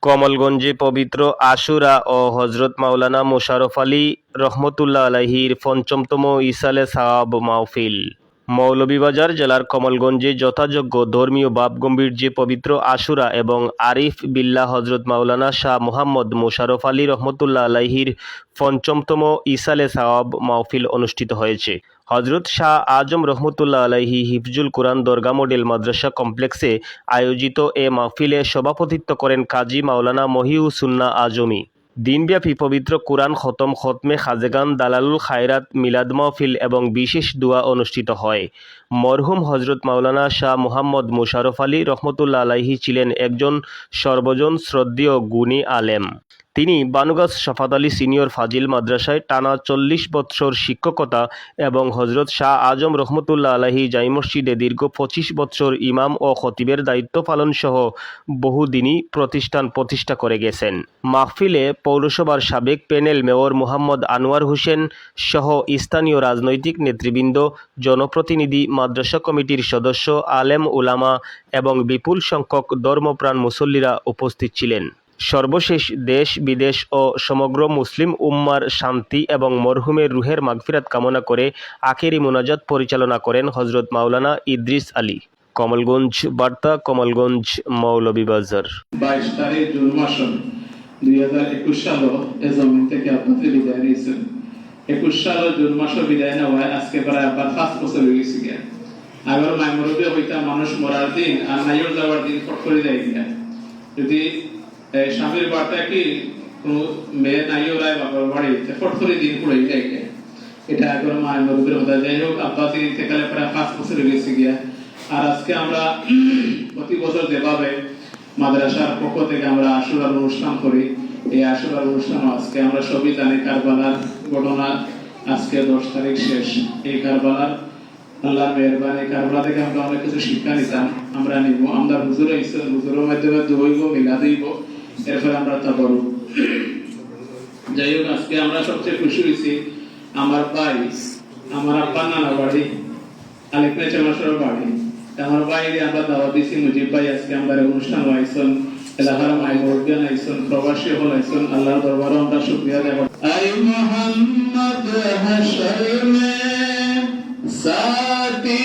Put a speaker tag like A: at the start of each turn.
A: কমলগঞ্জে পবিত্র আশুরা ও হজরত মাওলানা মোশাররফ আলী রহমতুল্লাহ আলাইহির পঞ্চমতম ইসালে সাওয়াব মাহফিল। মৌলভীবাজার জেলার কমলগঞ্জে যথাযোগ্য ধর্মীয় ভাবগম্ভীর্যে পবিত্র আশুরা এবং আরিফ বিল্লাহ হজরত মাওলানা শাহ মুহাম্মদ মোশাররফ আলী রহমতুল্লাহ আলাইহির পঞ্চমতম ইসালে সাওয়াব মাহফিল অনুষ্ঠিত হয়েছে। হজরত শাহ আজম রহমতুল্লাহ আলাইহি হিফজুল কুরআন দরগা মডেল মাদ্রাসা কমপ্লেক্সে আয়োজিত এ মাহফিলে সভাপতিত্ব করেন কাজী মাওলানা মহিউসুন্নাহ আজমি। দিনব্যাপী পবিত্র কুরআন খতম, খতমে খাজেগান, দালালুল খায়রাত, মিলাদ মাহফিল এবং বিশেষ দোয়া অনুষ্ঠিত হয়। মরহুম হজরত মাওলানা শাহ মুহাম্মদ মোশাররফ আলী রহমতুল্লাহ আলাইহি ছিলেন একজন সর্বজন শ্রদ্ধেয় গুণী আলেম। তিনি বানুগাছ শফাত আলী সিনিয়র ফাজিল মাদ্রাসায় টানা 40 বৎসর শিক্ষকতা এবং হজরত শাহ আজম রহমতুল্লাহ আলাইহি জামি মসজিদে দীর্ঘ 25 বৎসর ইমাম ও খতিবের দায়িত্ব পালন সহ বহু দিনী প্রতিষ্ঠান প্রতিষ্ঠা করে গেছেন। মাহফিলে পৌরসভার সাবেক প্যানেল মেয়র মোহাম্মদ আনোয়ার হোসেন সহ স্থানীয় রাজনৈতিক নেতৃবৃন্দ, জনপ্রতিনিধি, মাদ্রাসা কমিটির সদস্য, আলেম উলামা এবং বিপুল সংখ্যক ধর্মপ্রাণ মুসল্লিরা উপস্থিত ছিলেন। সর্বশেষ দেশ বিদেশ ও সমগ্র মুসলিম উম্মার শান্তি এবং মরহুমের রুহের মাগফিরাত কামনা করে আখেরি মোনাজাত পরিচালনা করেন হজরত মাওলানা ইদ্রিস আলী। কমলগঞ্জ বার্তা, কমলগঞ্জ, মৌলভীবাজার।
B: 22 তারিখ জুন মাস 2021 সাল এ জমিন থেকে আপনাদের বিদায় নিয়েছেন। 21 সাল জুন মাস বিদায় নেওয়ায় আজকে প্রায় আবার 5 বছর হয়ে গেছে। আবার মাইমরবে হইতা মানুষ মরার দিন আর নাইর যাওয়ার দিন ফট করে যায় কিনা। যদি স্বামীর বার্তা কি কোনো মেয়ে নাইও রায় বাবার বাড়িতে ফট করে দিন পড়ে যায়, এটা একবার মাইমরবের হতা। যাই হোক, আব্বাস ইন্তেকালে প্রায় 5 বছর হয়ে গেছে গিয়া। আর আজকে আমরা প্রতি বছর যেভাবে মাদ্রাসার পক্ষ থেকে আমরা আশুরার অনুষ্ঠান করি, এই আশুরার অনুষ্ঠান আজকে আমরা সবই জানি। কারবালার ঘটনা আজকে 10 তারিখ শেষ। এই কারবালার আল্লাহর মেহেরবানি, কারবালা থেকে আমরা অনেক কিছু শিক্ষা নিতাম, আমরা নিব। আমরা হুজুর আইসেন, হুজুরের মাধ্যমে দইব, মিলাদ হইব, এরপরে আমরা তা করব। যাই হোক, আজকে আমরা সবচেয়ে খুশি হয়েছি আমার ভাই, আমার আব্বা নানা বাড়ি আলেকনে চামাশার বাড়ি, আমার বাইরে আমরা দাওয়াত দিছি। মুজিব ভাই আজকে আমাদের অনুষ্ঠান আইসন, এলাকার মাইমরবিয়ান আইসন, প্রবাসী হল আইসন। আল্লাহর দরবারে আমরা শুকরিয়া দেব। আই মুহাম্মদ হাশর মে সাথী